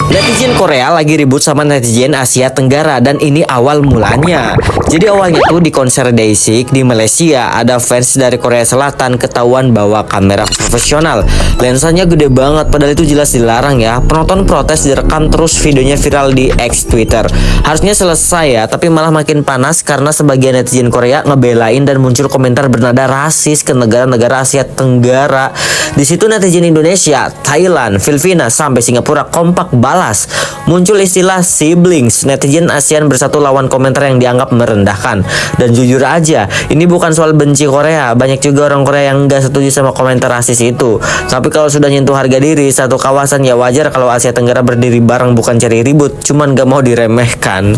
Netizen Korea lagi ribut sama netizen Asia Tenggara dan ini awal mulanya. Jadi awalnya tuh di konser Day6 di Malaysia ada fans dari Korea Selatan ketahuan bawa kamera profesional. Lensanya gede banget padahal itu jelas dilarang ya. Penonton protes direkam terus videonya viral di X Twitter. Harusnya selesai ya, tapi malah makin panas karena sebagian netizen Korea ngebelain dan muncul komentar bernada rasis ke negara-negara Asia Tenggara. Di situ netizen Indonesia, Thailand, Filipina sampai Singapura kompak balas. Muncul istilah siblings, netizen ASEAN bersatu lawan komentar yang dianggap merendahkan. Dan jujur aja, ini bukan soal benci Korea, banyak juga orang Korea yang nggak setuju sama komentar rasis itu. Tapi kalau sudah nyentuh harga diri satu kawasan ya wajar kalau Asia Tenggara berdiri bareng bukan cari ribut, cuman gak mau diremehkan.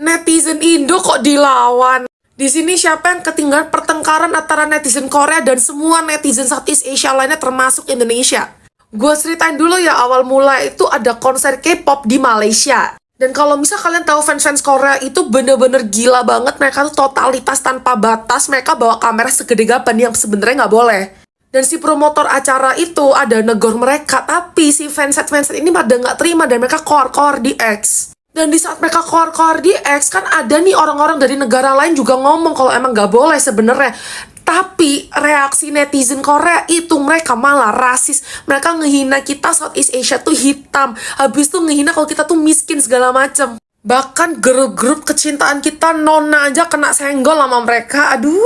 Netizen Indo kok dilawan? Di sini siapa yang ketinggalan pertengkaran antara netizen Korea dan semua netizen Southeast Asia lainnya termasuk Indonesia? Gue ceritain dulu ya, awal mula itu ada konser K-pop di Malaysia. Dan kalau misal kalian tahu fans-fans Korea itu bener-bener gila banget. Mereka tuh totalitas tanpa batas. Mereka bawa kamera segede gaban yang sebenarnya nggak boleh. Dan si promotor acara itu ada negor mereka. Tapi si fans-fans ini pada nggak terima dan mereka koar-koar di X. Dan di saat mereka koar-koar di X kan ada nih orang-orang dari negara lain juga ngomong kalau emang nggak boleh sebenarnya. Tapi reaksi netizen Korea itu mereka malah rasis. Mereka ngehina kita Southeast Asia tuh hitam. Habis itu ngehina kalau kita tuh miskin segala macem. Bahkan girl group kecintaan kita Nona aja kena senggol sama mereka. Aduh.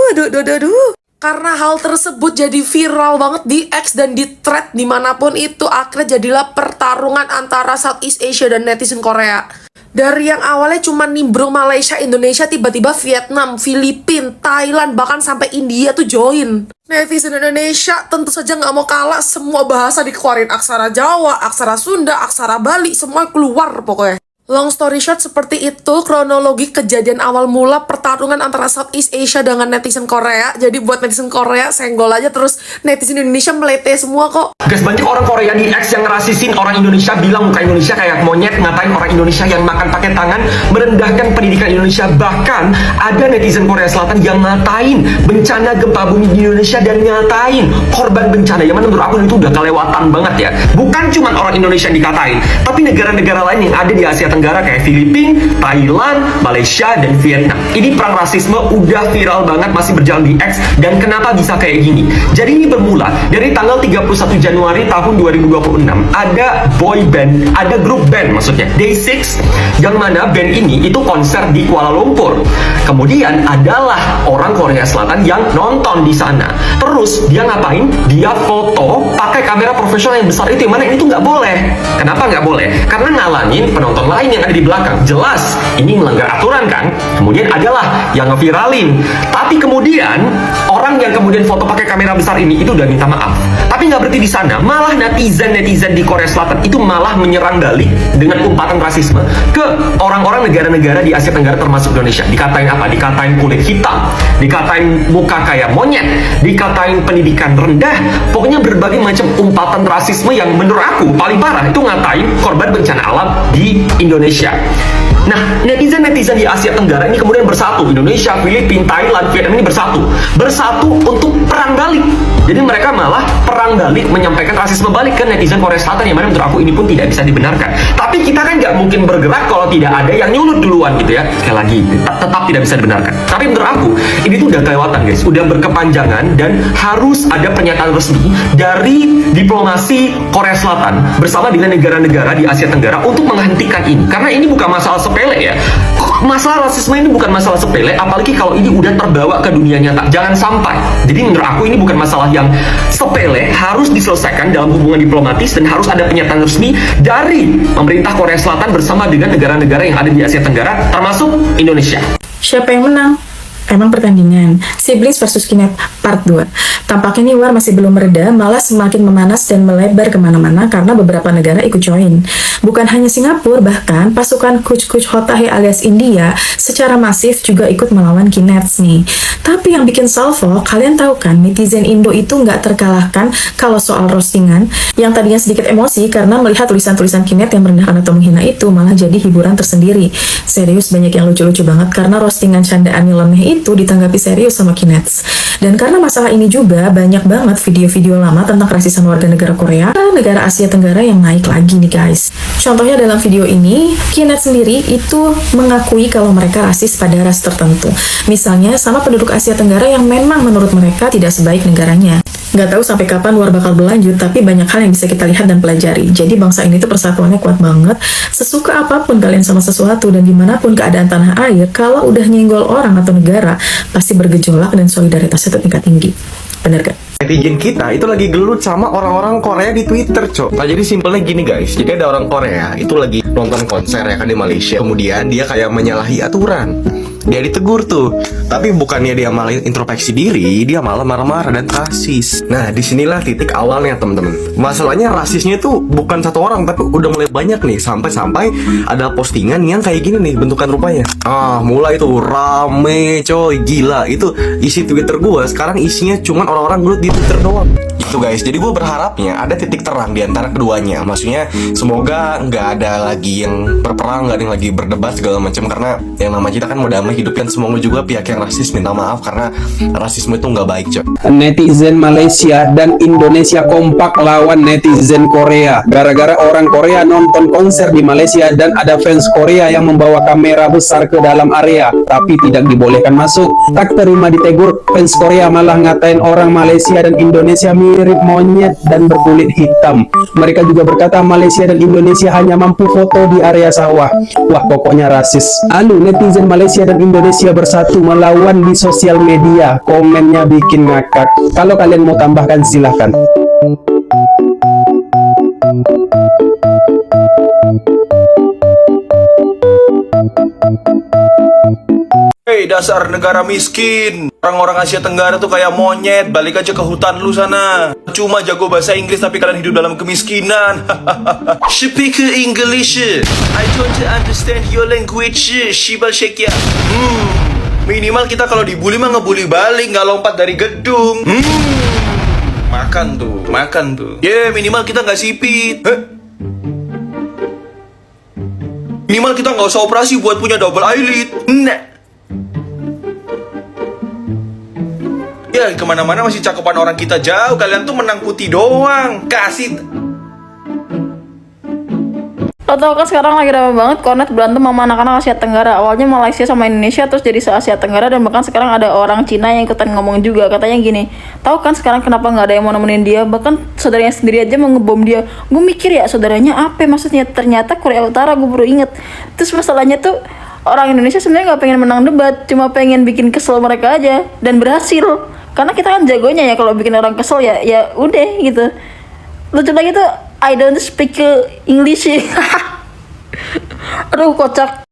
Karena hal tersebut jadi viral banget di X dan di thread dimanapun itu. Akhirnya jadilah pertarungan antara Southeast Asia dan netizen Korea. Dari yang awalnya cuma nimbrung Malaysia, Indonesia, tiba-tiba Vietnam, Filipina, Thailand, bahkan sampai India tuh join. Netizen Indonesia tentu saja nggak mau kalah, semua bahasa dikeluarin. Aksara Jawa, aksara Sunda, aksara Bali, semua keluar pokoknya. Long story short, seperti itu kronologi kejadian awal mula pertarungan antara Southeast Asia dengan netizen Korea. Jadi buat netizen Korea senggol aja, terus netizen Indonesia melete semua kok. Guys, banyak orang Korea di X yang ngerasisin orang Indonesia, bilang muka Indonesia kayak monyet, ngatain orang Indonesia yang makan pakai tangan, merendahkan pendidikan Indonesia. Bahkan ada netizen Korea Selatan yang ngatain bencana gempa bumi di Indonesia dan ngatain korban bencana. Yang mana menurut aku itu udah kelewatan banget ya. Bukan cuma orang Indonesia yang dikatain, tapi negara-negara lain yang ada di Asia Tenggara kayak Filipina, Thailand, Malaysia, dan Vietnam. Ini perang rasisme udah viral banget, masih berjalan di X. Dan kenapa bisa kayak gini? Jadi ini bermula dari tanggal 31 Januari tahun 2026. Ada boy band, ada grup band maksudnya, Day6, yang mana band ini itu konser di Kuala Lumpur. Kemudian adalah orang Korea Selatan yang nonton di sana. Terus dia ngapain? Dia foto pakai kamera profesional yang besar itu, yang mana ini tuh nggak boleh. Kenapa nggak boleh? Karena ngalangin penonton lain yang ada di belakang. Jelas ini melanggar aturan kan. Kemudian adalah yang ngeviralin. Tapi kemudian orang yang kemudian foto pakai kamera besar ini itu udah minta maaf. Tapi nggak berhenti di sana, malah netizen di Korea Selatan itu malah menyerang balik dengan umpatan rasisme ke orang-orang negara-negara di Asia Tenggara termasuk Indonesia. Dikatain apa? Dikatain kulit hitam, dikatain muka kayak monyet, dikatain pendidikan rendah. Pokoknya berbagai macam umpatan rasisme yang menurut aku paling parah itu ngatain korban bencana alam di Indonesia. Nah, netizen-netizen di Asia Tenggara ini kemudian bersatu. Indonesia, Filipina, Thailand, Vietnam ini bersatu untuk perang balik. Jadi mereka malah perang balik, menyampaikan rasisme balik ke netizen Korea Selatan, yang mana menurut aku ini pun tidak bisa dibenarkan. Tapi kita kan nggak mungkin bergerak kalau tidak ada yang nyulut duluan gitu ya. Sekali lagi, tetap tidak bisa dibenarkan. Tapi menurut aku, ini tuh udah kelewatan guys, udah berkepanjangan dan harus ada pernyataan resmi dari diplomasi Korea Selatan bersama dengan negara-negara di Asia Tenggara untuk menghentikan ini. Karena ini bukan masalah sepele ya. Masalah rasisme ini bukan masalah sepele, apalagi kalau ini udah terbawa ke dunia nyata. Jangan sampai. Jadi menurut aku ini bukan masalah yang sepele, harus diselesaikan dalam hubungan diplomatis dan harus ada pernyataan resmi dari pemerintah Korea Selatan bersama dengan negara-negara yang ada di Asia Tenggara, termasuk Indonesia. Siapa yang menang? Emang pertandingan Siblings versus Kinet Part 2. Tampaknya nih war masih belum mereda, malah semakin memanas dan melebar kemana-mana karena beberapa negara ikut join. Bukan hanya Singapura, bahkan pasukan Kuch Hotahe alias India secara masif juga ikut melawan Kinets nih. Tapi yang bikin salvo, kalian tahu kan netizen Indo itu nggak terkalahkan kalau soal roastingan. Yang tadinya sedikit emosi karena melihat tulisan-tulisan Kinet yang merendahkan atau menghina itu malah jadi hiburan tersendiri. Serius banyak yang lucu-lucu banget karena roastingan candaan nyeleneh itu ditanggapi serius sama Kinets. Dan karena masalah ini juga banyak banget video-video lama tentang rasisan warga negara Korea ke negara Asia Tenggara yang naik lagi nih guys. Contohnya dalam video ini, Kenneth sendiri itu mengakui kalau mereka rasis pada ras tertentu. Misalnya sama penduduk Asia Tenggara yang memang menurut mereka tidak sebaik negaranya. Nggak tahu sampai kapan war bakal berlanjut, tapi banyak hal yang bisa kita lihat dan pelajari. Jadi bangsa ini tuh persatuannya kuat banget. Sesuka apapun kalian sama sesuatu dan dimanapun keadaan tanah air, kalau udah nyenggol orang atau negara, pasti bergejolak dan solidaritasnya tuh tingkat tinggi. Bener gak? Netizen kita itu lagi gelut sama orang-orang Korea di Twitter, Cok. Nah, jadi simpelnya gini, guys. Jadi ada orang Korea itu lagi nonton konser ya kan di Malaysia. Kemudian dia kayak menyalahi aturan. Dia ditegur tuh. Tapi bukannya dia malah introspeksi diri, dia malah marah-marah dan rasis. Nah, disinilah titik awalnya, teman-teman. Masalahnya rasisnya tuh bukan satu orang, tapi udah mulai banyak nih. Sampai-sampai ada postingan yang kayak gini nih bentukan rupanya. Mulai tuh rame, coy. Gila, itu isi Twitter gua sekarang isinya cuman orang-orang gelut di Twitter doang. Itu guys, jadi gue berharapnya ada titik terang di antara keduanya. Maksudnya semoga nggak ada lagi yang berperang, nggak ada yang lagi berdebat segala macam, karena yang nama kita kan mau damai hidup kan. Semoga juga pihak yang rasis minta maaf karena rasisme itu nggak baik, Cok. Netizen Malaysia dan Indonesia kompak lawan netizen Korea. Gara-gara orang Korea nonton konser di Malaysia dan ada fans Korea yang membawa kamera besar ke dalam area, tapi tidak dibolehkan masuk. Tak terima ditegur, fans Korea malah ngatain orang Malaysia dan Indonesia mirip monyet dan berkulit hitam. Mereka juga berkata Malaysia dan Indonesia hanya mampu foto di area sawah. Wah, pokoknya rasis. Lalu netizen Malaysia dan Indonesia bersatu melawan di sosial media. Komennya bikin ngakak. Kalau kalian mau tambahkan silahkan. Hei dasar negara miskin. Orang-orang Asia Tenggara tuh kayak monyet. Balik aja ke hutan lu sana. Cuma jago bahasa Inggris tapi kalian hidup dalam kemiskinan. Speak English. I don't understand your language. Shibal Shekia. Minimal kita kalau dibully mah ngebully balik, nggak lompat dari gedung. Makan tuh. Minimal kita nggak sipit. Minimal kita nggak usah operasi buat punya double eyelid. Nah. Ya, kemana-mana masih cakupan orang kita jauh. Kalian tuh menang putih doang. Kasih. Lo tau kan sekarang lagi rame banget Kornet berantem sama anak-anak Asia Tenggara. Awalnya Malaysia sama Indonesia, terus jadi se-Asia Tenggara. Dan bahkan sekarang ada orang Cina yang ikutan ngomong juga. Katanya gini, tahu kan sekarang kenapa nggak ada yang mau nemenin dia? Bahkan saudaranya sendiri aja mau ngebom dia. Gue mikir ya, saudaranya apa maksudnya? Ternyata Korea Utara, gue baru inget. Terus masalahnya tuh orang Indonesia sebenarnya nggak pengen menang debat, cuma pengen bikin kesel mereka aja. Dan berhasil. Karena kita kan jagonya ya kalau bikin orang kesel ya udah gitu. Lucu lagi tuh I don't speak English. Aduh kocak.